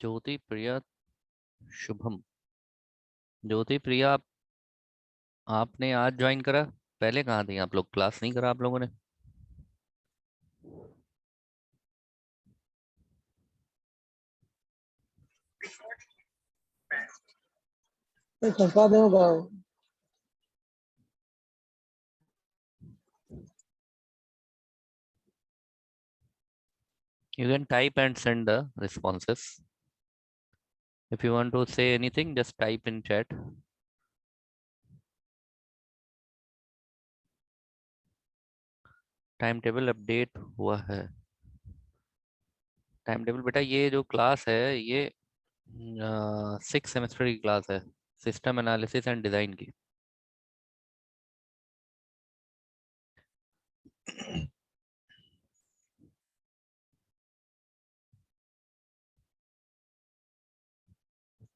ज्योति प्रिया शुभम। ज्योति प्रिया आपने आज ज्वाइन करा। पहले कहाँ थे आप लोग? क्लास नहीं करा आप लोगों ने? छपा दो गाँव। You can type and send the responses. If you want to say anything, just type in chat. Time table update हुआ है। टाइम टेबल बेटा, ये जो क्लास है ये 6 सेमेस्टर की क्लास है, सिस्टम एनालिसिस एंड डिजाइन की।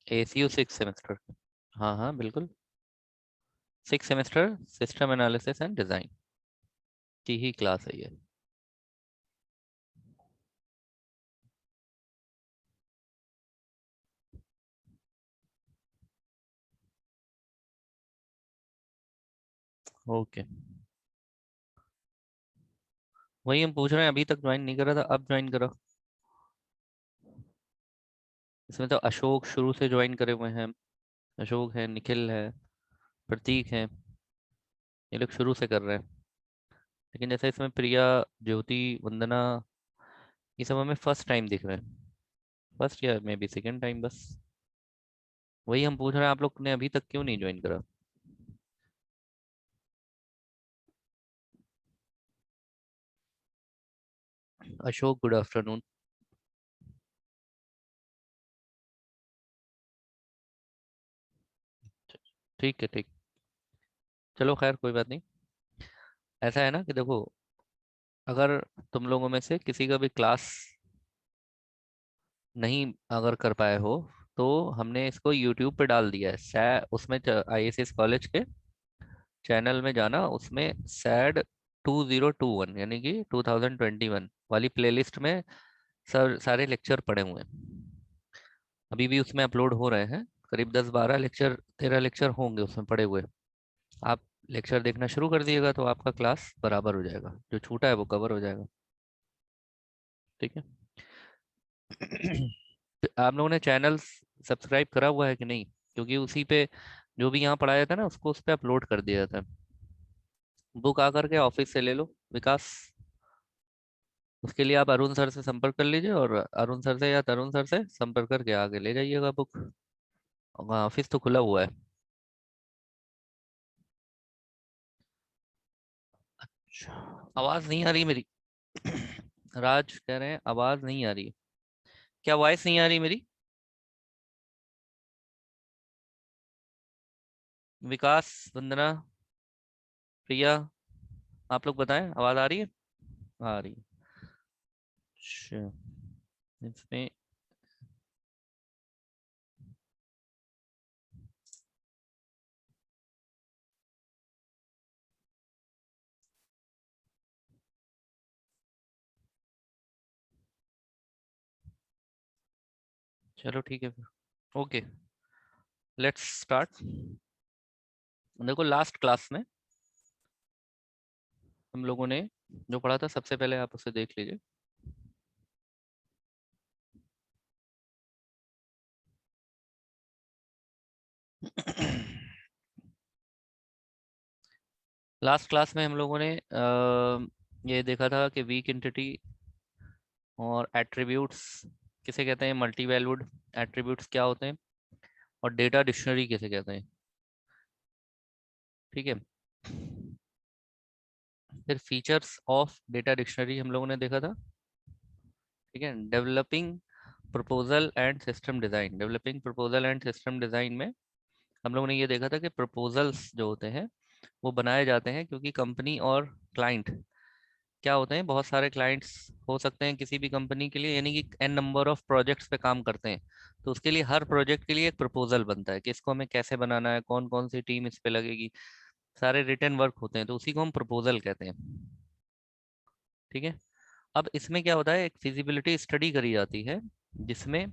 ACU 6 semester. हाँ हाँ बिल्कुल, 6 semester system analysis and design की ही क्लास है ये। ओके, वही हम पूछ रहे हैं, अभी तक ज्वाइन नहीं करा था, अब ज्वाइन करो। इसमें तो अशोक शुरू से ज्वाइन करे हुए हैं। अशोक है, निखिल है, प्रतीक है, ये लोग शुरू से कर रहे हैं। लेकिन जैसे इसमें प्रिया, ज्योति, वंदना, ये सब हमें फर्स्ट टाइम दिख रहे हैं। फर्स्ट या मे बी सेकेंड टाइम बस। वही हम पूछ रहे हैं, आप लोग ने अभी तक क्यों नहीं ज्वाइन करा? Ashok, good afternoon. ठीक है, ठीक। चलो खैर, कोई बात नहीं। ऐसा है ना कि देखो, अगर तुम लोगों में से किसी का भी क्लास नहीं अगर कर पाए हो, तो हमने इसको यूट्यूब पे डाल दिया है। उसमें ISS कॉलेज के चैनल में जाना, उसमें सैड 2021 यानी कि 2021 वाली प्लेलिस्ट में सर सारे लेक्चर पड़े हुए हैं। अभी भी उसमें अपलोड हो रहे हैं, करीब 10-12 लेक्चर, 13 लेक्चर होंगे उसमें पड़े हुए। आप लेक्चर देखना शुरू कर दिएगा तो आपका क्लास बराबर हो जाएगा, जो छूटा है वो कवर हो जाएगा। ठीक है। आप लोगों ने चैनल सब्सक्राइब करा हुआ है कि नहीं? क्योंकि उसी पे जो भी यहाँ पढ़ाया था ना, उसको उस पर अपलोड कर दिया था। बुक आकर के ऑफिस से ले लो विकास। उसके लिए आप अरुण सर से संपर्क कर लीजिए, और अरुण सर से या तरुण सर से संपर्क करके आगे ले जाइएगा बुक। वहाँ ऑफिस तो खुला हुआ है। अच्छा, आवाज नहीं आ रही मेरी? राज कह रहे हैं आवाज नहीं आ रही है। क्या वॉइस नहीं आ रही मेरी? विकास, वंदना, प्रिया, आप लोग बताएं, आवाज आ रही है? आ रही है। अच्छा, इसमें चलो ठीक है फिर। Okay, let's start. देखो, लास्ट क्लास में हम लोगों ने जो पढ़ा था, सबसे पहले आप उसे देख लीजिए। लास्ट क्लास में हम लोगों ने ये देखा था कि वीक एंटिटी और एट्रीब्यूट्स किसे कहते हैं, मल्टी वैल्यूड एट्रीब्यूट्स क्या होते हैं, और डेटा डिक्शनरी किसे कहते हैं। ठीक है। फिर फीचर्स ऑफ डेटा डिक्शनरी हम लोगों ने देखा था। ठीक है। Developing proposal and system design, developing proposal and system design में हम लोगों ने ये देखा था कि प्रपोजल्स जो होते हैं वो बनाए जाते हैं क्योंकि कंपनी और क्लाइंट क्या होते हैं, बहुत सारे क्लाइंट्स हो सकते हैं किसी भी कंपनी के लिए, यानी कि n नंबर ऑफ प्रोजेक्ट्स पे काम करते हैं। तो उसके लिए हर प्रोजेक्ट के लिए एक प्रपोजल बनता है कि इसको हमें कैसे बनाना है, कौन कौन सी टीम इस पे लगेगी, सारे रिटर्न वर्क होते हैं, तो उसी को हम प्रपोजल कहते हैं। ठीक है। अब इसमें क्या होता है, एक फिजिबिलिटी स्टडी करी जाती है जिसमें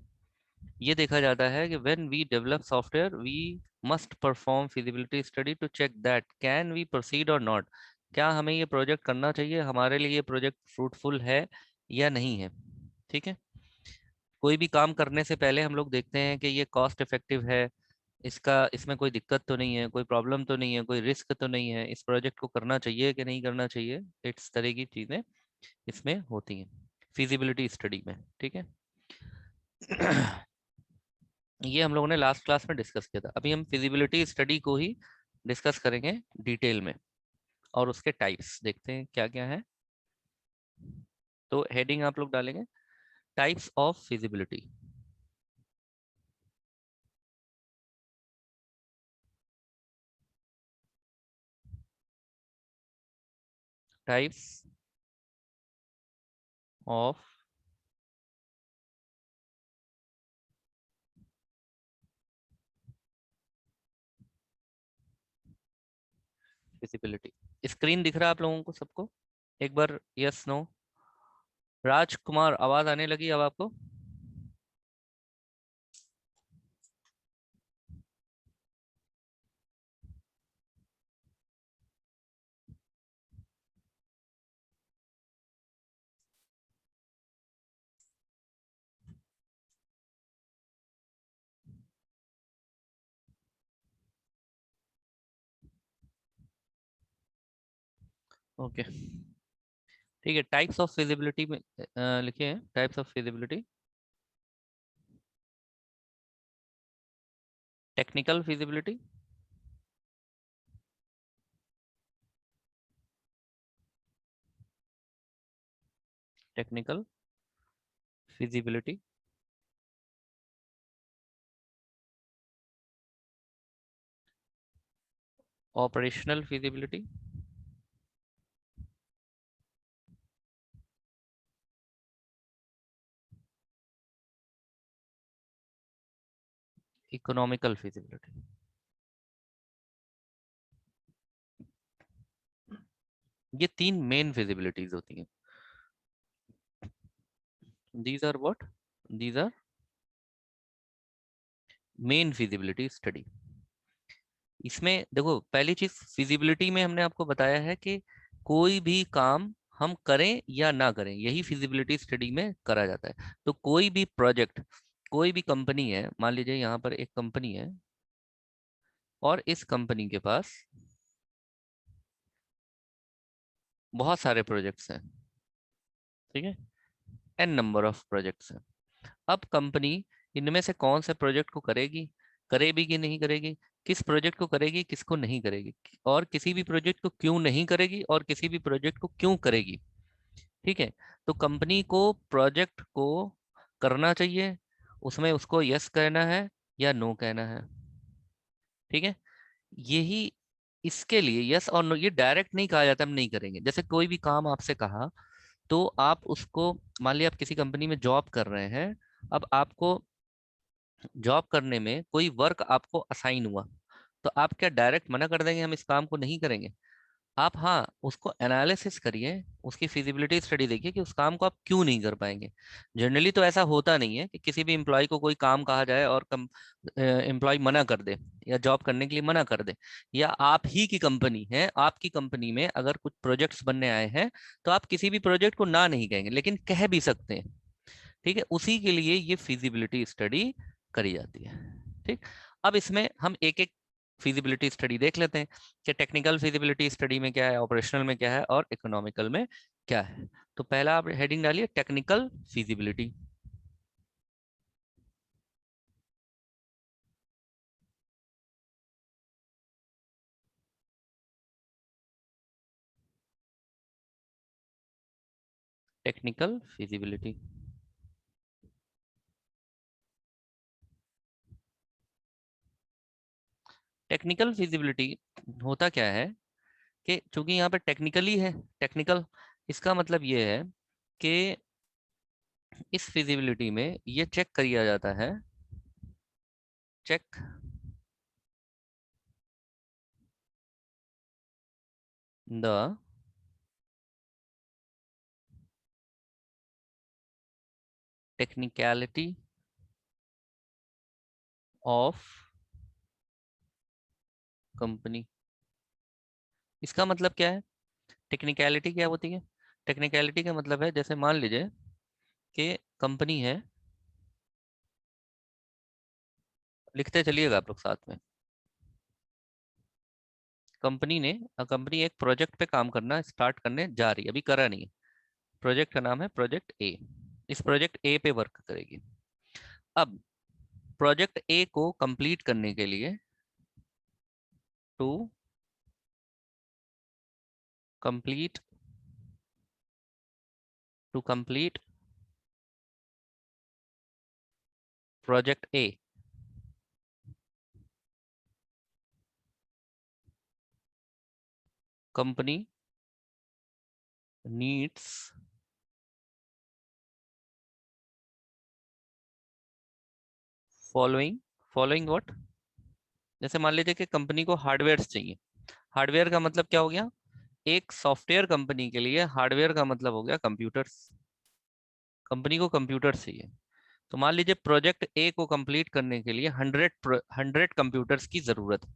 ये देखा जाता है कि when we develop software we must perform feasibility study to check that can we proceed और नॉट, क्या हमें ये प्रोजेक्ट करना चाहिए, हमारे लिए ये प्रोजेक्ट फ्रूटफुल है या नहीं है। ठीक है, कोई भी काम करने से पहले हम लोग देखते हैं कि ये कॉस्ट इफेक्टिव है, इसका इसमें कोई दिक्कत तो नहीं है, कोई प्रॉब्लम तो नहीं है, कोई रिस्क तो नहीं है, इस प्रोजेक्ट को करना चाहिए कि नहीं करना चाहिए। इस तरह की चीज़ें इसमें होती हैं फिजिबिलिटी स्टडी में। ठीक है। ये हम लोगों ने लास्ट क्लास में डिस्कस किया था। अभी हम फिजिबिलिटी स्टडी को ही डिस्कस करेंगे डिटेल में, और उसके टाइप्स देखते हैं क्या क्या है। तो हेडिंग आप लोग डालेंगे types of feasibility. Types of feasibility. Screen दिख रहा है आप लोगों को सबको? एक बार यस नो। राजकुमार आवाज आने लगी अब आपको? ओके ठीक है। टाइप्स ऑफ फिजिबिलिटी में लिखिए types of feasibility. Technical feasibility, technical feasibility, operational feasibility, economical feasibility. ये तीन मेन फिजिबिलिटीज होती हैं। These are what? These are main feasibility study. इसमें देखो पहली चीज फिजिबिलिटी में हमने आपको बताया है कि कोई भी काम हम करें या ना करें, यही फिजिबिलिटी स्टडी में करा जाता है। तो कोई भी प्रोजेक्ट, कोई भी कंपनी है, मान लीजिए यहाँ पर एक कंपनी है और इस कंपनी के पास बहुत सारे प्रोजेक्ट्स हैं। ठीक है, एन नंबर ऑफ प्रोजेक्ट्स हैं। अब कंपनी इनमें से कौन से प्रोजेक्ट को करेगी, करेगी कि नहीं करेगी, किस प्रोजेक्ट को करेगी, किसको नहीं करेगी, और किसी भी प्रोजेक्ट को क्यों नहीं करेगी और किसी भी प्रोजेक्ट को क्यों करेगी। ठीक है, तो कंपनी को प्रोजेक्ट को करना चाहिए, उसमें उसको यस कहना है या नो कहना है। ठीक है, यही इसके लिए यस और नो, ये डायरेक्ट नहीं कहा जाता हम नहीं करेंगे। जैसे कोई भी काम आपसे कहा तो आप उसको, मान लिया आप किसी कंपनी में जॉब कर रहे हैं, अब आपको जॉब करने में कोई वर्क आपको असाइन हुआ, तो आप क्या डायरेक्ट मना कर देंगे हम इस काम को नहीं करेंगे? आप हाँ उसको एनालिसिस करिए, उसकी फिजिबिलिटी स्टडी देखिए कि उस काम को आप क्यों नहीं कर पाएंगे। जनरली तो ऐसा होता नहीं है कि किसी भी एम्प्लॉय को कोई काम कहा जाए और एम्प्लॉय मना कर दे या जॉब करने के लिए मना कर दे। या आप ही की कंपनी है, आपकी कंपनी में अगर कुछ प्रोजेक्ट्स बनने आए हैं तो आप किसी भी प्रोजेक्ट को ना नहीं कहेंगे, लेकिन कह भी सकते हैं। ठीक है, उसी के लिए ये फिजिबिलिटी स्टडी करी जाती है। ठीक, अब इसमें हम एक एक फिजिबिलिटी स्टडी देख लेते हैं कि टेक्निकल फिजिबिलिटी स्टडी में क्या है, ऑपरेशनल में क्या है और इकोनॉमिकल में क्या है। तो पहला आप हेडिंग डालिए technical feasibility. Technical feasibility. Technical feasibility होता क्या है कि चूंकि यहाँ पे टेक्निकली है, टेक्निकल इसका मतलब ये है कि इस फिजिबिलिटी में ये चेक किया जाता है, check the technicality of company. इसका मतलब क्या है? टेक्निकलिटी क्या होती है? टेक्निकलिटी का मतलब है, जैसे मान लीजिए कि कंपनी है, लिखते चलिएगा आप लोग साथ में। कंपनी एक प्रोजेक्ट पे काम करना स्टार्ट करने जा रही है, अभी करा नहीं है। प्रोजेक्ट का नाम है प्रोजेक्ट ए। इस प्रोजेक्ट ए पे वर्क करेगी। अब प्रोजेक्ट ए को कंप्लीट करने के लिए, to complete to complete project a, company needs following. Following what? जैसे मान लीजिए कि कंपनी को हार्डवेयर चाहिए। हार्डवेयर का मतलब क्या हो गया? एक सॉफ्टवेयर कंपनी के लिए हार्डवेयर का मतलब हो गया कंप्यूटर्स। कंपनी को कंप्यूटर्स चाहिए। तो मान लीजिए प्रोजेक्ट ए को कंप्लीट करने के लिए 100 कंप्यूटर्स की जरूरत है।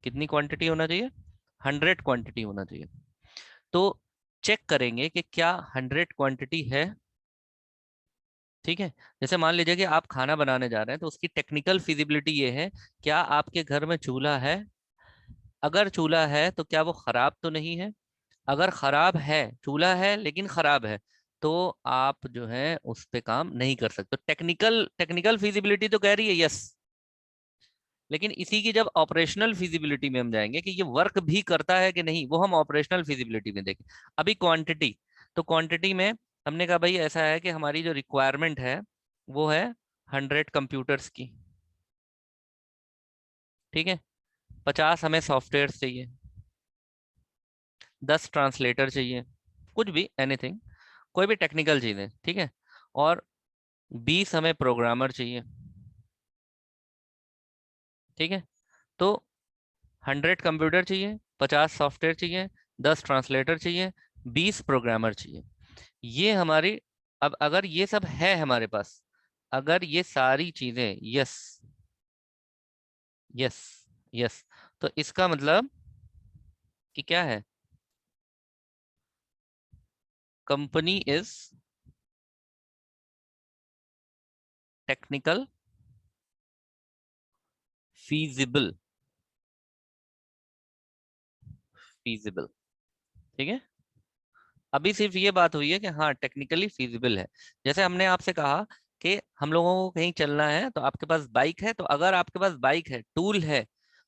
कितनी क्वांटिटी होना चाहिए? 100 क्वांटिटी होना चाहिए। तो चेक करेंगे कि क्या 100 क्वांटिटी है। ठीक है। जैसे मान लीजिए कि आप खाना बनाने जा रहे हैं, तो उसकी टेक्निकल फिजिबिलिटी ये है, क्या आपके घर में चूल्हा है? अगर चूल्हा है तो क्या वो खराब तो नहीं है? अगर खराब है, चूल्हा है लेकिन खराब है, तो आप जो है उस पे काम नहीं कर सकते। टेक्निकल टेक्निकल फिजिबिलिटी तो कह रही है यस, लेकिन इसी की जब ऑपरेशनल फिजिबिलिटी में हम जाएंगे कि ये वर्क भी करता है कि नहीं, वो हम ऑपरेशनल फिजिबिलिटी में देखें। अभी क्वांटिटी, तो क्वांटिटी में हमने कहा भाई ऐसा है कि हमारी जो रिक्वायरमेंट है वो है 100 कंप्यूटर्स की। ठीक है। 50 हमें सॉफ्टवेयर चाहिए, 10 ट्रांसलेटर चाहिए, कुछ भी, एनीथिंग, कोई भी टेक्निकल चीजें। ठीक है। और 20 हमें प्रोग्रामर चाहिए। ठीक है। तो 100 कंप्यूटर चाहिए, 50 सॉफ्टवेयर चाहिए, 10 ट्रांसलेटर चाहिए, 20 प्रोग्रामर चाहिए। ये हमारी, अब अगर ये सब है हमारे पास, अगर ये सारी चीजें यस, यस, यस, तो इसका मतलब कि क्या है? Company is technical feasible. Feasible. ठीक है। अभी सिर्फ ये बात हुई है कि हाँ टेक्निकली फीजिबल है। जैसे हमने आपसे कहा कि हम लोगों को कहीं चलना है, तो आपके पास बाइक है, तो अगर आपके पास बाइक है, टूल है,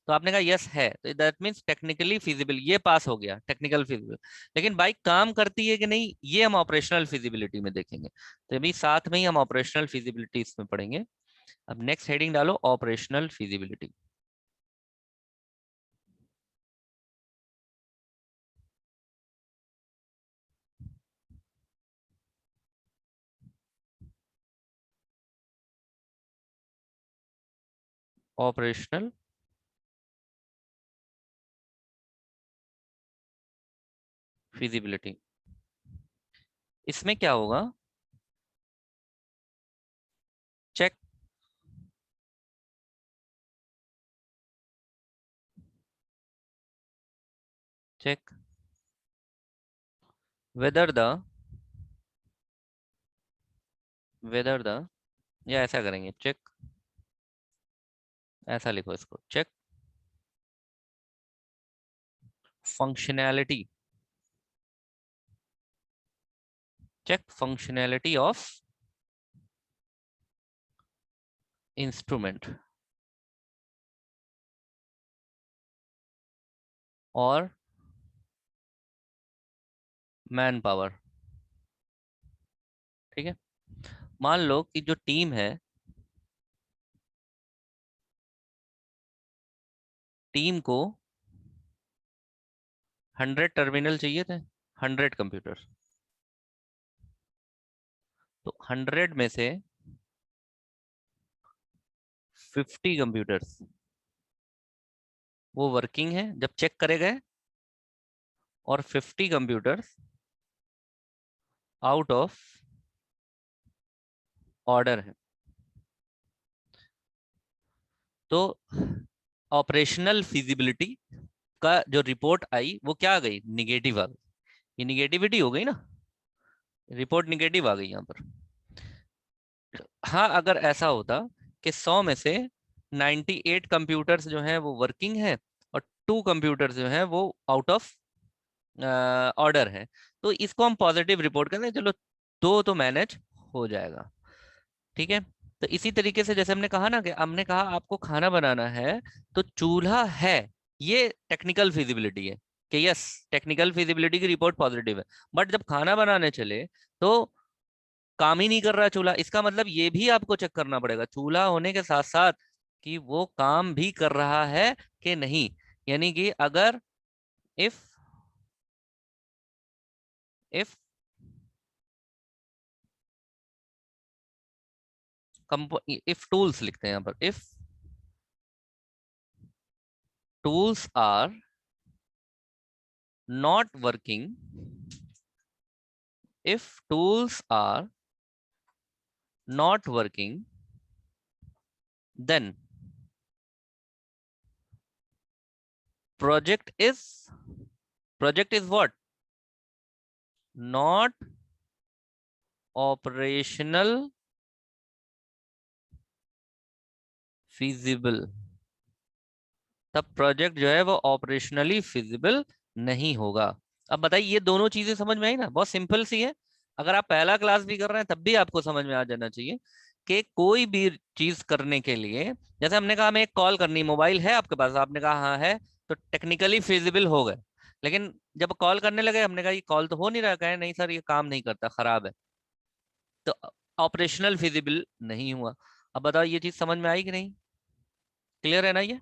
तो आपने कहा यस है, तो दैट मीन्स टेक्निकली फिजिबल, ये पास हो गया टेक्निकल फिजिबल। लेकिन बाइक काम करती है कि नहीं, ये हम ऑपरेशनल फिजिबिलिटी में देखेंगे। तो अभी साथ में ही हम ऑपरेशनल फिजिबिलिटी इसमें पढ़ेंगे। अब नेक्स्ट हेडिंग डालो, ऑपरेशनल फिजिबिलिटी। ऑपरेशनल फिजिबिलिटी, इसमें क्या होगा? Check, check whether the, whether the, या ऐसा करेंगे, चेक, ऐसा लिखो इसको, check functionality, check functionality of instrument और मैन पावर। ठीक है। मान लो कि जो टीम है, टीम को 100 टर्मिनल चाहिए थे, 100 कंप्यूटर। तो 100 में से 50 कंप्यूटर्स वो वर्किंग है जब चेक करे गए, और 50 कंप्यूटर्स आउट ऑफ ऑर्डर है। तो ऑपरेशनल फिजिबिलिटी का जो रिपोर्ट आई वो क्या आ गई, निगेटिव आ गई। ये निगेटिविटी हो गई ना, रिपोर्ट निगेटिव आ गई यहाँ पर। हाँ, अगर ऐसा होता कि 100 में से 98 कंप्यूटर्स जो हैं वो वर्किंग है और 2 कंप्यूटर्स जो हैं वो आउट ऑफ ऑर्डर है, तो इसको हम पॉजिटिव रिपोर्ट करते हैं, चलो 2 तो मैनेज हो जाएगा। ठीक है, तो इसी तरीके से जैसे हमने कहा ना कि हमने कहा आपको खाना बनाना है तो चूल्हा है, ये टेक्निकल फिजिबिलिटी है कि यस, टेक्निकल फिजिबिलिटी की रिपोर्ट पॉजिटिव है। बट जब खाना बनाने चले तो काम ही नहीं कर रहा चूल्हा, इसका मतलब ये भी आपको चेक करना पड़ेगा चूल्हा होने के साथ साथ कि वो काम भी कर रहा है कि नहीं। यानी कि अगर इफ इफ इफ टूल्स लिखते हैं यहाँ पर, if tools are not working, if tools are not working, then project is what? Not operational feasible। तब प्रोजेक्ट जो है वो ऑपरेशनली फिजिबल नहीं होगा। अब बताइए, ये दोनों चीजें समझ में आई ना, बहुत सिंपल सी है। अगर आप पहला क्लास भी कर रहे हैं तब भी आपको समझ में आ जाना चाहिए कि कोई भी चीज करने के लिए, जैसे हमने कहा हमें एक कॉल करनी, मोबाइल है आपके पास, आपने कहा हाँ है, तो टेक्निकली फिजिबल हो गए। लेकिन जब कॉल करने लगे हमने कहा ये कॉल तो हो नहीं रहा, कहे नहीं सर ये काम नहीं करता, खराब है, तो ऑपरेशनल फिजिबल नहीं हुआ। अब बताओ ये चीज समझ में आई कि नहीं, क्लियर है ना ये?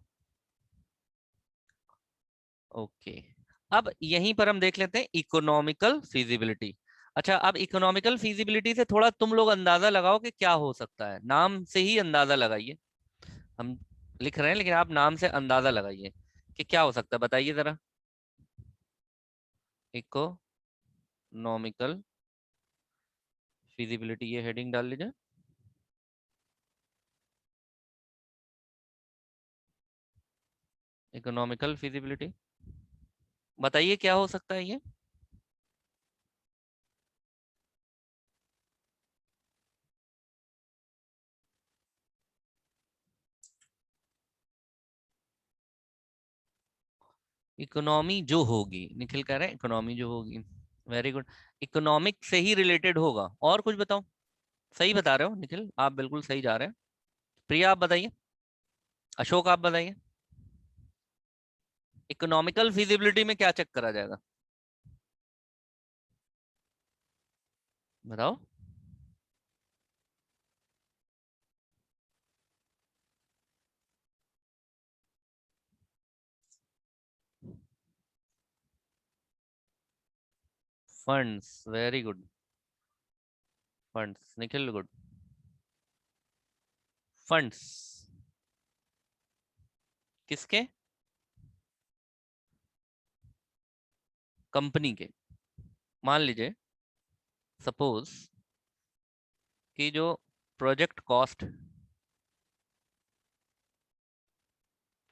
ओके, अब यहीं पर हम देख लेते हैं इकोनॉमिकल फिजिबिलिटी। अच्छा, अब इकोनॉमिकल फिजिबिलिटी से थोड़ा तुम लोग अंदाजा लगाओ कि क्या हो सकता है, नाम से ही अंदाजा लगाइए। हम लिख रहे हैं लेकिन आप नाम से अंदाजा लगाइए कि क्या हो सकता है, बताइए जरा। इकोनॉमिकल फिजिबिलिटी, ये हेडिंग डाल लीजिए। इकोनॉमिकल फिजिबिलिटी, बताइए क्या हो सकता है ये। इकोनॉमी जो होगी, निखिल कह रहे हैं इकोनॉमी जो होगी, वेरी गुड, इकोनॉमिक से ही रिलेटेड होगा। और कुछ बताओ, सही बता रहे हो निखिल, आप बिल्कुल सही जा रहे हैं। प्रिया आप बताइए, अशोक आप बताइए, इकोनॉमिकल फिजिबिलिटी में क्या चेक करा जाएगा, बताओ। Funds, very good, funds, Nikhil good. Funds किसके, कंपनी के। मान लीजिए, सपोज कि जो प्रोजेक्ट कॉस्ट,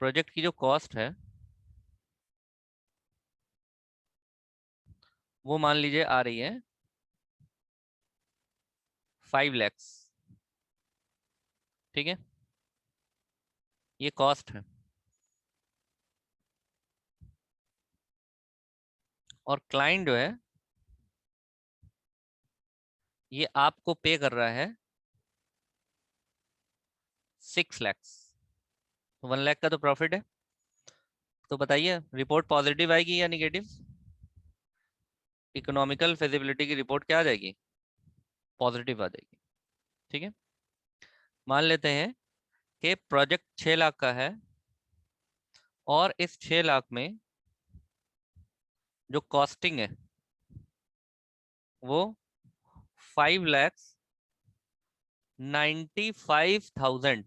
प्रोजेक्ट की जो कॉस्ट है वो मान लीजिए आ रही है 5 lakhs। ठीक है, ये कॉस्ट है, और क्लाइंट जो है ये आपको पे कर रहा है 6 lakhs, तो 1 लाख का तो प्रॉफिट है। तो बताइए रिपोर्ट पॉजिटिव आएगी या निगेटिव? इकोनॉमिकल फिजिबिलिटी की रिपोर्ट क्या आ जाएगी, पॉजिटिव आ जाएगी। ठीक है, मान लेते हैं कि प्रोजेक्ट 6 लाख का है और इस 6 लाख में जो कॉस्टिंग है वो 5,95,000,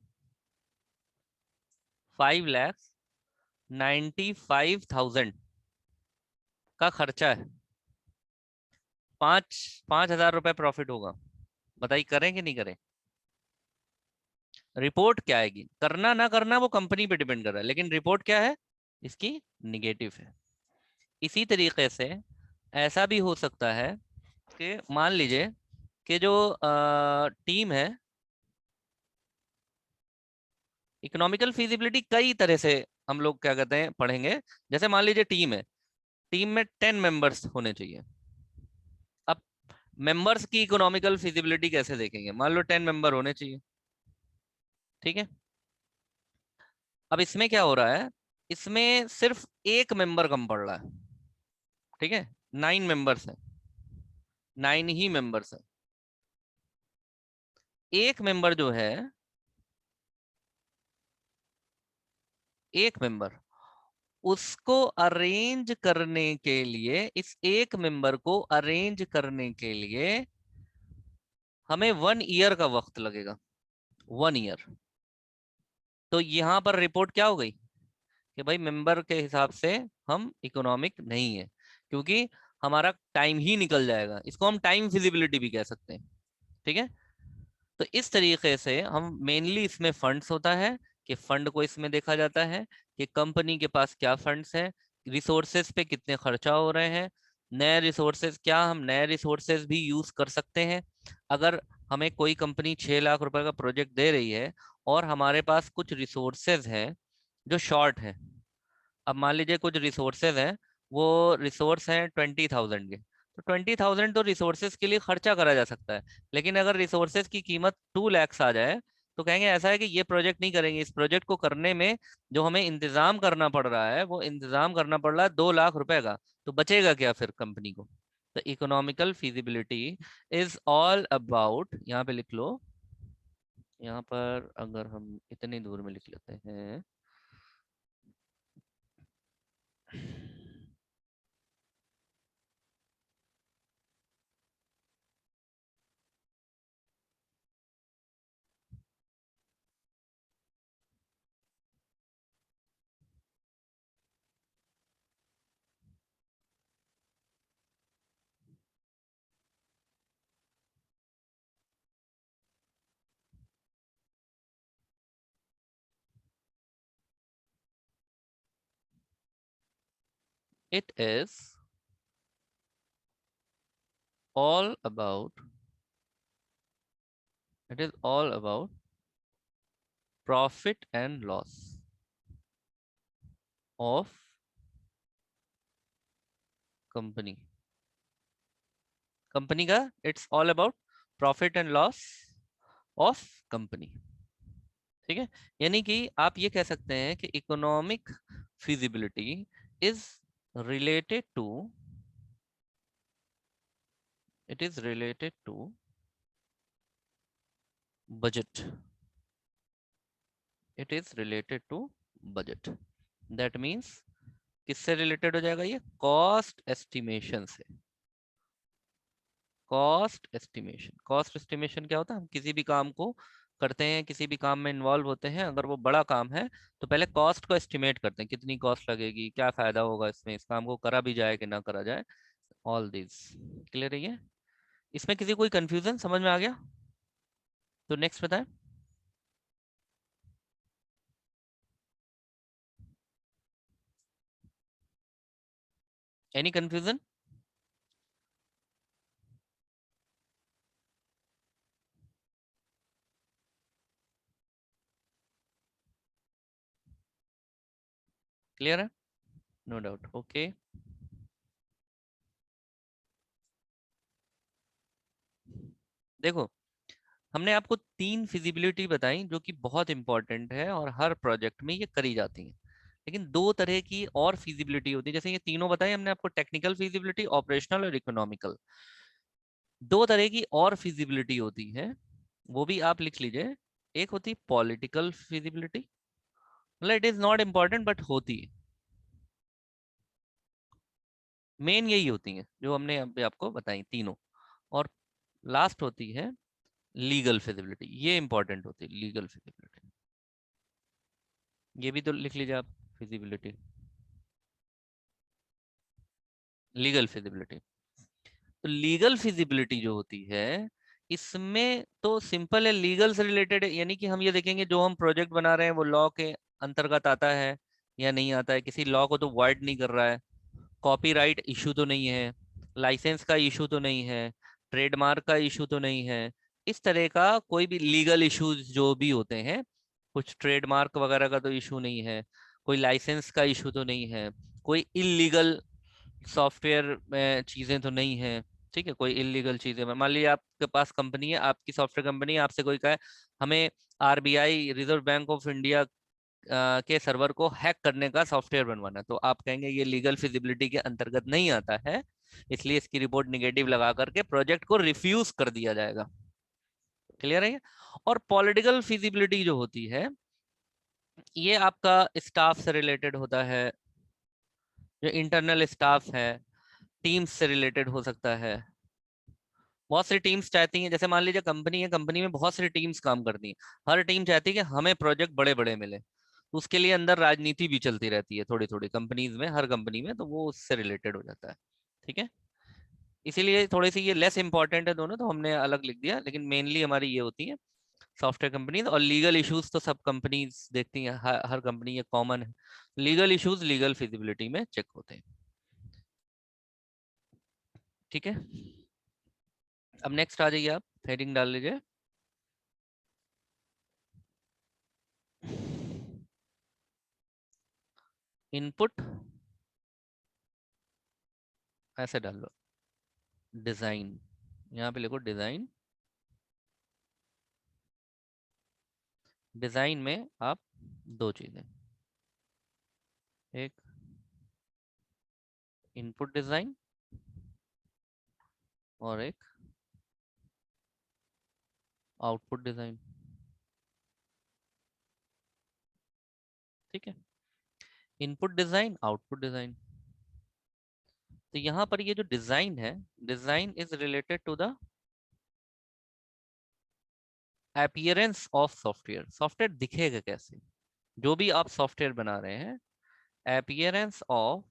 5,95,000 का खर्चा है। 5,000 रुपए प्रॉफिट होगा, बताइए करें कि नहीं करें? रिपोर्ट क्या आएगी, करना ना करना वो कंपनी पे डिपेंड कर रहा है, लेकिन रिपोर्ट क्या है इसकी, निगेटिव है। इसी तरीके से ऐसा भी हो सकता है कि मान लीजिए कि जो टीम है, इकोनॉमिकल फिजिबिलिटी कई तरह से हम लोग क्या कहते हैं पढ़ेंगे। जैसे मान लीजिए टीम है, टीम में 10 मेंबर्स होने चाहिए। अब मेंबर्स की इकोनॉमिकल फिजिबिलिटी कैसे देखेंगे, मान लो 10 मेंबर होने चाहिए, ठीक है। अब इसमें क्या हो रहा है, इसमें सिर्फ एक मेंबर कम पड़ रहा है, ठीक है। 9 मेंबर्स है, 9 ही मेंबर्स है। एक मेंबर जो है, एक मेंबर, उसको अरेंज करने के लिए, इस एक मेंबर को अरेंज करने के लिए हमें 1 ईयर का वक्त लगेगा, 1 ईयर। तो यहाँ पर रिपोर्ट क्या हो गई कि भाई मेंबर के हिसाब से हम इकोनॉमिक नहीं है, क्योंकि हमारा टाइम ही निकल जाएगा। इसको हम टाइम फिजिबिलिटी भी कह सकते हैं, ठीक है। तो इस तरीके से हम मेनली इसमें फंड्स होता है कि फंड को इसमें देखा जाता है कि कंपनी के पास क्या फंड्स हैं, रिसोर्सेज पे कितने खर्चा हो रहे हैं, नए रिसोर्सेज, क्या हम नए रिसोर्सेज भी यूज कर सकते हैं। अगर हमें कोई कंपनी 6 लाख रुपए का प्रोजेक्ट दे रही है और हमारे पास कुछ रिसोर्सेज हैं जो शॉर्ट है, अब मान लीजिए कुछ रिसोर्सेज हैं, वो रिसोर्स हैं 20,000 के, तो 20,000 तो रिसोर्सेज के लिए खर्चा करा जा सकता है। लेकिन अगर रिसोर्सेज की कीमत 2 lakhs आ जाए, तो कहेंगे ऐसा है कि ये प्रोजेक्ट नहीं करेंगे, इस प्रोजेक्ट को करने में जो हमें इंतजाम करना पड़ रहा है, वो इंतजाम करना पड़ रहा है 2 लाख रुपए का, तो बचेगा क्या फिर कंपनी को। तो economical feasibility is all about, यहाँ पे लिख लो, यहाँ पर अगर हम इतनी दूर में लिख लेते हैं, it is all about, it is all about profit and loss of company, company का, it's all about profit and loss of company, ठीक है। यानी कि आप ये कह सकते हैं कि economic feasibility is related to, it is related to budget, it is related to budget. That means किससे रिलेटेड हो जाएगा ये, कॉस्ट एस्टिमेशन से। कॉस्ट एस्टिमेशन, कॉस्ट एस्टिमेशन क्या होता है, हम किसी भी काम को करते हैं, किसी भी काम में इन्वॉल्व होते हैं, अगर वो बड़ा काम है तो पहले कॉस्ट को एस्टिमेट करते हैं, कितनी कॉस्ट लगेगी, क्या फायदा होगा इसमें, इस काम को करा भी जाए कि ना करा जाए। ऑल दिस क्लियर है ये, इसमें किसी कोई कंफ्यूजन समझ में आ गया, तो नेक्स्ट बताएं। Any confusion? क्लियर है, नो डाउट, ओके। देखो, हमने आपको 3 फिजिबिलिटी बताई जो कि बहुत इंपॉर्टेंट है और हर प्रोजेक्ट में ये करी जाती है। लेकिन 2 तरह की और फिजिबिलिटी होती है, जैसे ये तीनों बताई हमने आपको, टेक्निकल फिजिबिलिटी, ऑपरेशनल और इकोनॉमिकल। 2 तरह की और फिजिबिलिटी होती है, वो भी आप लिख लीजिए। एक होती पॉलिटिकल फिजिबिलिटी, मतलब it is not important but होती है, मेन यही होती है जो हमने अभी आपको बताई तीनों। और लास्ट होती है लीगल फिजिबिलिटी, ये इंपॉर्टेंट होती है लीगल फिजिबिलिटी, ये भी तो लिख लीजिए आप, फिजिबिलिटी, लीगल फिजिबिलिटी। तो लीगल फिजिबिलिटी जो होती है, इसमें तो सिंपल है, लीगल से रिलेटेड है, यानी कि हम ये देखेंगे जो हम प्रोजेक्ट बना रहे हैं वो लॉ के अंतर्गत आता है या नहीं आता है, किसी लॉ को तो वाइड नहीं कर रहा है, कॉपीराइट इशू तो नहीं है, लाइसेंस का इशू तो नहीं है, ट्रेडमार्क का इशू तो नहीं है, इस तरह का कोई भी लीगल इश्यूज जो भी होते हैं, कुछ ट्रेडमार्क वगैरह का तो इशू नहीं है, कोई लाइसेंस का इशू तो नहीं है, कोई इलीगल सॉफ्टवेयर में चीजें तो नहीं है। ठीक है, कोई इलीगल चीजें में मान लीजिए आपके पास कंपनी है, आपकी सॉफ्टवेयर कंपनी है, आपसे कोई कहे हमें RBI reserve bank of India के सर्वर को हैक करने का सॉफ्टवेयर बनवाना है, तो आप कहेंगे ये लीगल फिजिबिलिटी के अंतर्गत नहीं आता है, इसलिए इसकी रिपोर्ट निगेटिव लगा करके प्रोजेक्ट को रिफ्यूज कर दिया जाएगा। क्लियर है? और पॉलिटिकल फिजिबिलिटी जो होती है, ये आपका स्टाफ से रिलेटेड होता है, जो इंटरनल स्टाफ है, टीम्स से रिलेटेड हो सकता है। बहुत सारी टीम्स चाहती हैं, जैसे मान लीजिए कंपनी है, कंपनी में बहुत सारी टीम्स काम करती हैं, हर टीम चाहती है कि हमें प्रोजेक्ट बड़े बड़े मिले, तो उसके लिए अंदर राजनीति भी चलती रहती है थोड़ी थोड़ी कंपनीज में, हर कंपनी में, तो वो उससे रिलेटेड हो जाता है। ठीक है, इसीलिए थोड़ी सी ये लेस इंपॉर्टेंट है दोनों, तो हमने अलग लिख दिया, लेकिन मेनली हमारी ये होती है सॉफ्टवेयर कंपनीज। और लीगल इश्यूज तो सब कंपनीज देखती हैं, हर कंपनी ये कॉमन है, लीगल इश्यूज लीगल फिजिबिलिटी में चेक होते हैं। ठीक है, अब नेक्स्ट आ जाइए, आप हेडिंग डाल लीजिए, इनपुट, ऐसे डाल लो, डिजाइन, यहाँ पे लिखो डिजाइन। डिजाइन में आप दो चीजें, एक इनपुट डिजाइन और एक आउटपुट डिजाइन। ठीक है, इनपुट डिजाइन, आउटपुट डिजाइन। तो यहाँ पर ये जो डिजाइन है, design is related to the appearance of software, software दिखेगा कैसे, जो भी आप सॉफ्टवेयर बना रहे हैं, appearance of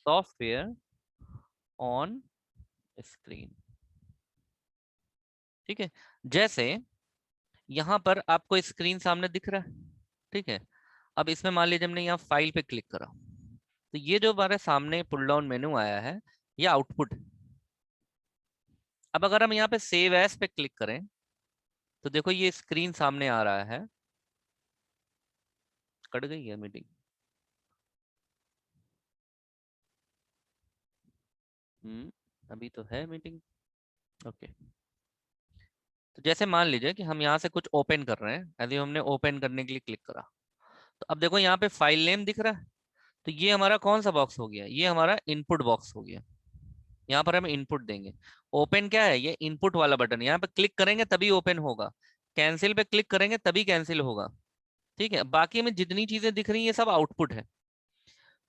software on screen. ठीक है, जैसे यहाँ पर आपको स्क्रीन सामने दिख रहा है, ठीक है, अब इसमें मान लीजिए हमने यहाँ फाइल पे क्लिक करा, तो ये जो हमारे सामने पुल डाउन मेनू आया है, ये आउटपुट है। अब अगर हम यहाँ पे सेव एज पे क्लिक करें, तो देखो ये स्क्रीन सामने आ रहा है। कट गई है मीटिंग? अभी तो है मीटिंग। ओके, तो जैसे मान लीजिए कि हम यहाँ से कुछ ओपन कर रहे हैं, यदि हमने ओपन करने के लिए क्लिक करा, तो अब देखो यहाँ पे फाइल नेम दिख रहा है, तो ये हमारा कौन सा बॉक्स हो गया, ये हमारा इनपुट बॉक्स हो गया। यहाँ पर हम इनपुट देंगे। ओपन क्या है, ये इनपुट वाला बटन, यहाँ पे क्लिक करेंगे तभी ओपन होगा, कैंसिल पे क्लिक करेंगे तभी कैंसिल होगा। ठीक है, बाकी में जितनी चीजें दिख रही है सब आउटपुट है।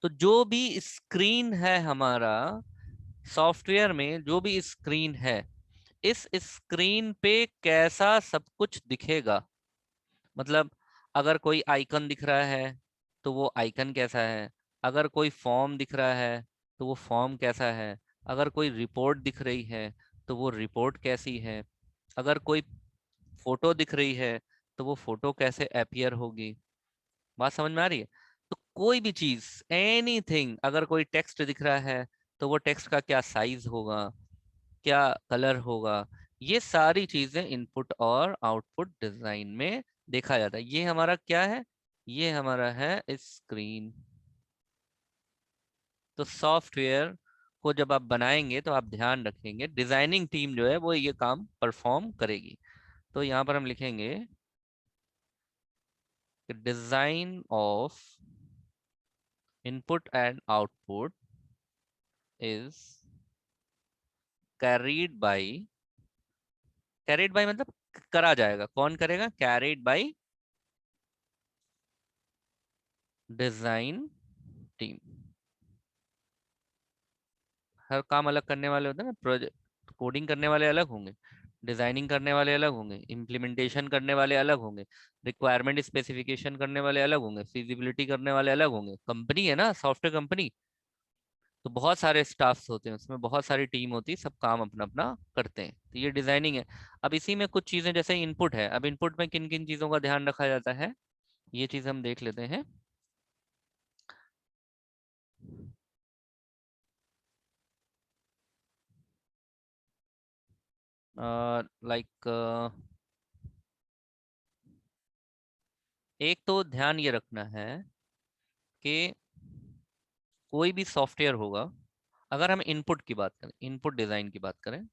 तो जो भी स्क्रीन है हमारा सॉफ्टवेयर में, जो भी स्क्रीन है, इस स्क्रीन पे कैसा सब कुछ दिखेगा, मतलब अगर कोई आइकन दिख रहा है तो वो आइकन कैसा है, अगर कोई फॉर्म दिख रहा है तो वो फॉर्म कैसा है, अगर कोई रिपोर्ट दिख रही है तो वो रिपोर्ट कैसी है, अगर कोई फोटो दिख रही है तो वो फोटो कैसे अपीयर होगी। बात समझ में आ रही है? तो कोई भी चीज, एनीथिंग, अगर कोई टेक्स्ट दिख रहा है तो वो टेक्स्ट का क्या साइज होगा, क्या कलर होगा, ये सारी चीजें इनपुट और आउटपुट डिजाइन में देखा जाता है। ये हमारा क्या है, ये हमारा है स्क्रीन। तो सॉफ्टवेयर को जब आप बनाएंगे तो आप ध्यान रखेंगे, डिजाइनिंग टीम जो है वो ये काम परफॉर्म करेगी। तो यहाँ पर हम लिखेंगे design of input and output is carried bye, carried bye मतलब करा जाएगा, कौन करेगा, कैरीड बाय डिजाइन टीम। हर काम अलग करने वाले होते हैं ना, प्रोजेक्ट कोडिंग करने वाले अलग होंगे, डिजाइनिंग करने वाले अलग होंगे, इम्प्लीमेंटेशन करने वाले अलग होंगे, रिक्वायरमेंट स्पेसिफिकेशन करने वाले अलग होंगे, फिजिबिलिटी करने वाले अलग होंगे। कंपनी है ना, सॉफ्टवेयर कंपनी, तो बहुत सारे स्टाफ्स होते हैं उसमें, बहुत सारी टीम होती है, सब काम अपना अपना करते हैं, तो ये डिजाइनिंग है। अब इसी में कुछ चीजें जैसे इनपुट है, अब इनपुट में किन किन चीजों का ध्यान रखा जाता है ये चीज हम देख लेते हैं। लाइक एक तो ध्यान ये रखना है कि कोई भी सॉफ्टवेयर होगा, अगर हम इनपुट की बात करें, इनपुट डिजाइन की बात करें,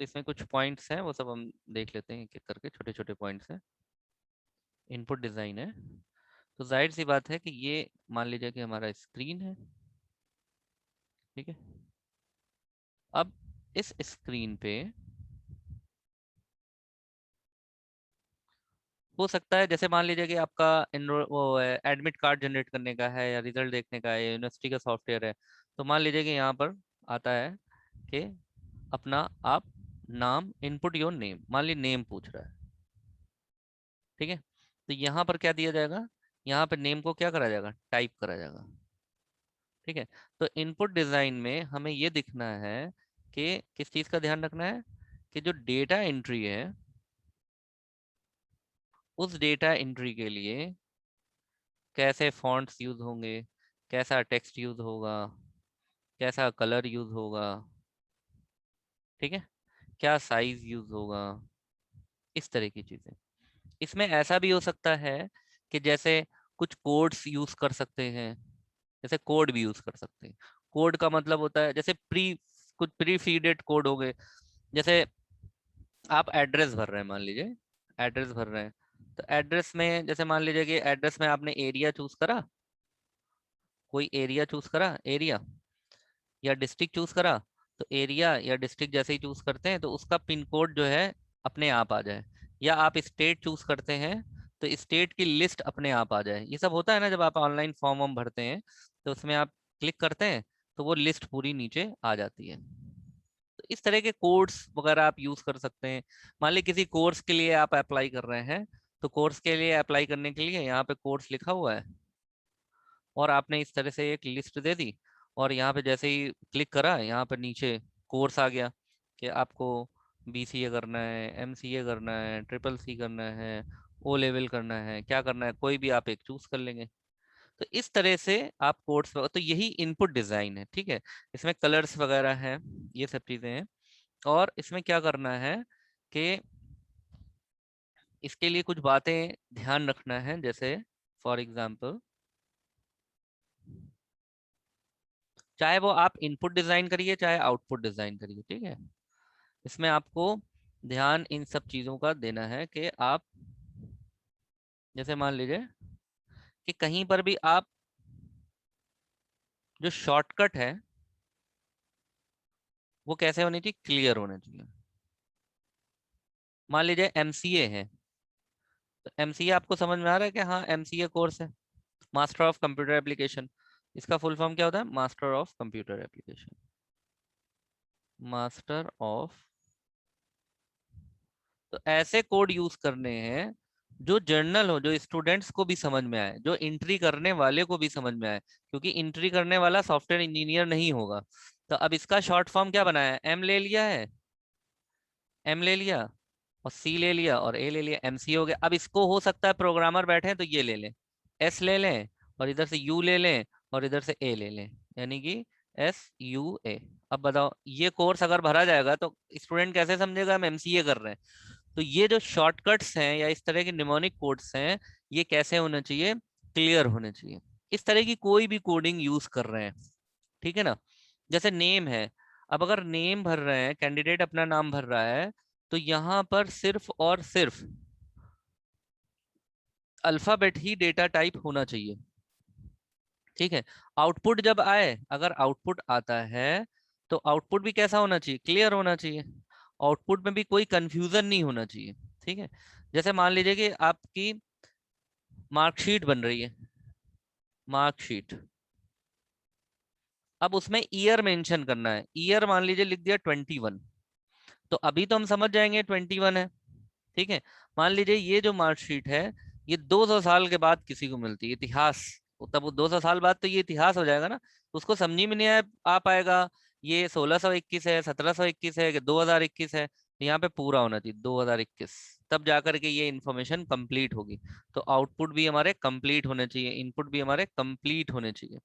तो इसमें कुछ पॉइंट्स हैं वो सब हम देख लेते हैं एक एक करके, छोटे छोटे पॉइंट्स हैं। इनपुट डिजाइन है तो जाहिर सी बात है कि ये मान लीजिए कि हमारा स्क्रीन है, ठीक है। अब इस स्क्रीन पे हो सकता है, जैसे मान लीजिए कि आपका वो एडमिट कार्ड जनरेट करने का है या रिजल्ट देखने का है, यूनिवर्सिटी का सॉफ्टवेयर है, तो मान लीजिए कि यहाँ पर आता है कि अपना आप नाम, इनपुट योर नेम, मान ली नेम पूछ रहा है, ठीक है। तो यहाँ पर क्या दिया जाएगा, यहाँ पर नेम को क्या करा जाएगा, टाइप करा जाएगा, ठीक है। तो इनपुट डिजाइन में हमें ये दिखना है कि किस चीज का ध्यान रखना है, कि जो डेटा एंट्री है उस डेटा एंट्री के लिए कैसे फॉन्ट्स यूज होंगे, कैसा टेक्स्ट यूज होगा, कैसा कलर यूज होगा, ठीक है, क्या साइज यूज होगा, इस तरह की चीजें। इसमें ऐसा भी हो सकता है कि जैसे कुछ कोड्स यूज कर सकते हैं, जैसे कोड भी यूज कर सकते हैं। कोड का मतलब होता है जैसे कुछ प्री फीडेड कोड हो गए, जैसे आप एड्रेस भर रहे हैं, मान लीजिए एड्रेस भर रहे हैं, तो एड्रेस में जैसे मान लीजिए कि एड्रेस में आपने एरिया चूज करा, कोई एरिया चूज करा, एरिया या डिस्ट्रिक्ट चूज करा, तो एरिया या डिस्ट्रिक्ट जैसे ही चूज करते हैं तो उसका पिन कोड जो है अपने आप आ जाए, या आप स्टेट चूज करते हैं तो स्टेट की लिस्ट अपने आप आ जाए। ये सब होता है ना जब आप ऑनलाइन फॉर्म वॉर्म भरते हैं, तो उसमें आप क्लिक करते हैं तो वो लिस्ट पूरी नीचे आ जाती है। तो इस तरह के कोड्स वगैरह आप यूज कर सकते हैं। मान ली किसी कोर्स के लिए आप अप्लाई कर रहे हैं, तो कोर्स के लिए अप्लाई करने के लिए यहाँ पे कोर्स लिखा हुआ है और आपने इस तरह से एक लिस्ट दे दी, और यहाँ पे जैसे ही क्लिक करा यहाँ पर नीचे कोर्स आ गया कि आपको BCA करना है, MCA करना है, CCC करना है, O लेवल करना है, क्या करना है, कोई भी आप एक चूज कर लेंगे। तो इस तरह से आप कोर्स, तो यही इनपुट डिजाइन है, ठीक है। इसमें कलर्स वगैरह हैं, ये सब चीजें हैं। और इसमें क्या करना है कि इसके लिए कुछ बातें ध्यान रखना है, जैसे फॉर एग्जाम्पल चाहे वो आप इनपुट डिजाइन करिए चाहे आउटपुट डिजाइन करिए, ठीक है, इसमें आपको ध्यान इन सब चीजों का देना है कि आप जैसे मान लीजिए कि कहीं पर भी आप जो शॉर्टकट है वो कैसे होनी चाहिए, क्लियर होना चाहिए। मान लीजिए MCA है, तो MCA आपको समझ में आ रहा है कि हाँ MCA कोर्स है, मास्टर ऑफ कंप्यूटर एप्लीकेशन। इसका फुल फॉर्म क्या होता है, master of computer application, master of. तो ऐसे कोड यूज करने हैं जो जर्नल हो, जो स्टूडेंट्स को भी समझ में आए, जो एंट्री करने वाले को भी समझ में आए, क्योंकि एंट्री करने वाला सॉफ्टवेयर इंजीनियर नहीं होगा। तो अब इसका शॉर्ट फॉर्म क्या बनाया है, M ले लिया है, M ले लिया और C ले लिया और A ले लिया, MC हो गया। अब इसको हो सकता है प्रोग्रामर बैठे हैं तो ये ले लें, S ले लें और इधर से U ले लें और इधर से A ले लें, यानी कि SUA। अब बताओ ये कोर्स अगर भरा जाएगा तो स्टूडेंट कैसे समझेगा हम MCA कर रहे हैं। तो ये जो शॉर्टकट्स हैं या इस तरह के निमोनिक कोड्स हैं, ये कैसे होने चाहिए, क्लियर होने चाहिए। इस तरह की कोई भी कोडिंग यूज कर रहे हैं, ठीक है ना। जैसे नेम है, अब अगर नेम भर रहे हैं, कैंडिडेट अपना नाम भर रहा है, तो यहाँ पर सिर्फ और सिर्फ अल्फाबेट ही डेटा टाइप होना चाहिए, ठीक है। आउटपुट जब आए, अगर आउटपुट आता है तो आउटपुट भी कैसा होना चाहिए, क्लियर होना चाहिए। आउटपुट में भी कोई कंफ्यूजन नहीं होना चाहिए, ठीक है। जैसे मान लीजिए कि आपकी मार्कशीट बन रही है, मार्कशीट, अब उसमें ईयर मेंशन करना है, ईयर मान लीजिए लिख दिया 21, तो अभी तो हम समझ जाएंगे 21 है, ठीक है। मान लीजिए ये जो मार्कशीट है ये 200 साल के बाद किसी को मिलती है, इतिहास तब 200 साल बाद तो ये इतिहास हो जाएगा ना, उसको समझ में नहीं आ पाएगा ये 1621 है, 1721 है कि 2021 है। यहाँ पे पूरा होना चाहिए 2021, तब जाकर के ये इंफॉर्मेशन कंप्लीट होगी। तो आउटपुट भी हमारे कंप्लीट होने चाहिए, इनपुट भी हमारे कंप्लीट होने चाहिए।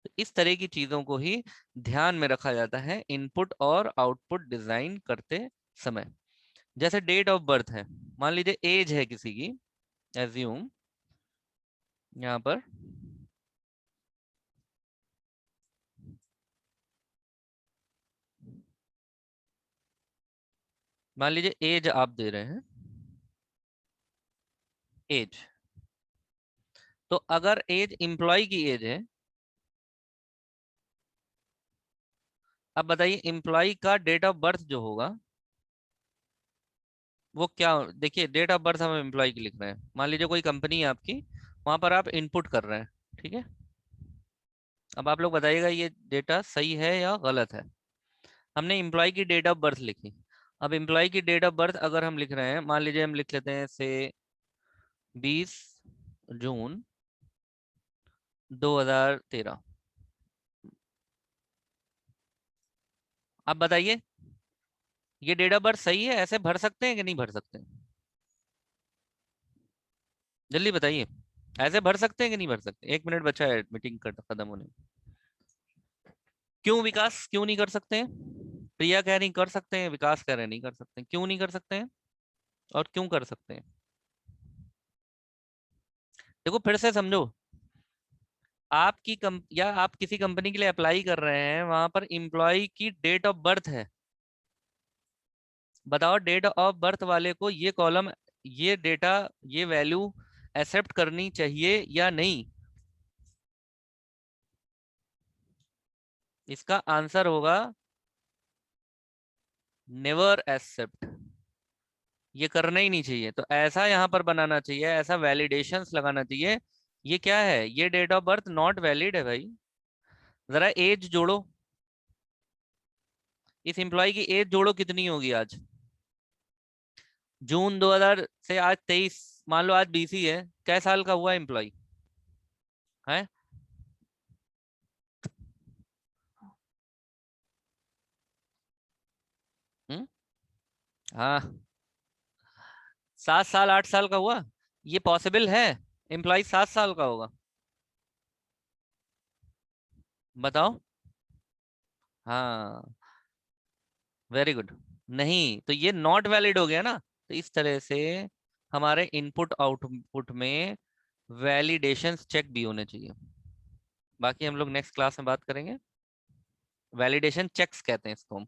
तो इस तरह की चीजों को ही ध्यान में रखा जाता है इनपुट और आउटपुट डिजाइन करते समय। जैसे डेट ऑफ बर्थ है, मान लीजिए एज है किसी की, एज्यूम यहाँ पर मान लीजिए एज आप दे रहे हैं, एज, तो अगर एज एम्प्लॉय की एज है, अब बताइए एम्प्लॉय का डेट ऑफ बर्थ जो होगा वो क्या, देखिए डेट ऑफ बर्थ हम एम्प्लॉय की लिख रहे हैं, मान लीजिए कोई कंपनी है आपकी, वहां पर आप इनपुट कर रहे हैं, ठीक है। अब आप लोग बताइएगा ये डेटा सही है या गलत है। हमने एम्प्लॉय की डेट ऑफ बर्थ लिखी। अब एम्प्लॉय की डेट ऑफ बर्थ अगर हम लिख रहे हैं, मान लीजिए हम लिख लेते हैं से 20 जून 2013। अब बताइए ये डेट ऑफ बर्थ सही है, ऐसे भर सकते हैं कि नहीं भर सकते? जल्दी बताइए, ऐसे भर सकते हैं कि नहीं भर सकते? 1 मिनट बचा है मीटिंग खत्म होने में। क्यों विकास, क्यों नहीं कर सकते हैं? प्रिया कह रही कर सकते हैं, विकास कह रहे नहीं कर सकते, क्यों नहीं कर सकते हैं और क्यों कर सकते हैं? देखो फिर से समझो, आपकी या आप किसी कंपनी के लिए अप्लाई कर रहे हैं, वहां पर एम्प्लॉय की डेट ऑफ बर्थ है। बताओ डेट ऑफ बर्थ वाले को ये कॉलम, ये डेटा, ये वैल्यू एक्सेप्ट करनी चाहिए या नहीं? इसका आंसर होगा नेवर एक्सेप्ट, ये करना ही नहीं चाहिए। तो ऐसा यहाँ पर बनाना चाहिए, ऐसा वैलिडेशंस लगाना चाहिए। ये क्या है, ये date of birth not valid है भाई। जरा एज जोड़ो, इस एम्प्लॉय की एज जोड़ो कितनी होगी आज, जून 2000 से आज 23, मान लो आज 20 ही है, कै साल का हुआ एम्प्लॉय है? हम्म, हाँ, 7 साल 8 साल का हुआ, ये पॉसिबल है एम्प्लॉय 7 साल का होगा? बताओ। हाँ, वेरी गुड। नहीं तो ये नॉट वैलिड हो गया ना। तो इस तरह से हमारे इनपुट आउटपुट में वैलिडेशंस चेक भी होने चाहिए। बाकी हम लोग नेक्स्ट क्लास में बात करेंगे। वैलिडेशन चेक्स कहते हैं इसको हम।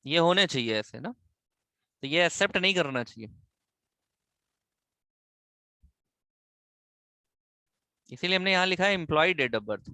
ये होने चाहिए ऐसे ना, तो ये एक्सेप्ट नहीं करना चाहिए। इसीलिए हमने यहाँ लिखा है एम्प्लॉय डेट ऑफ बर्थ।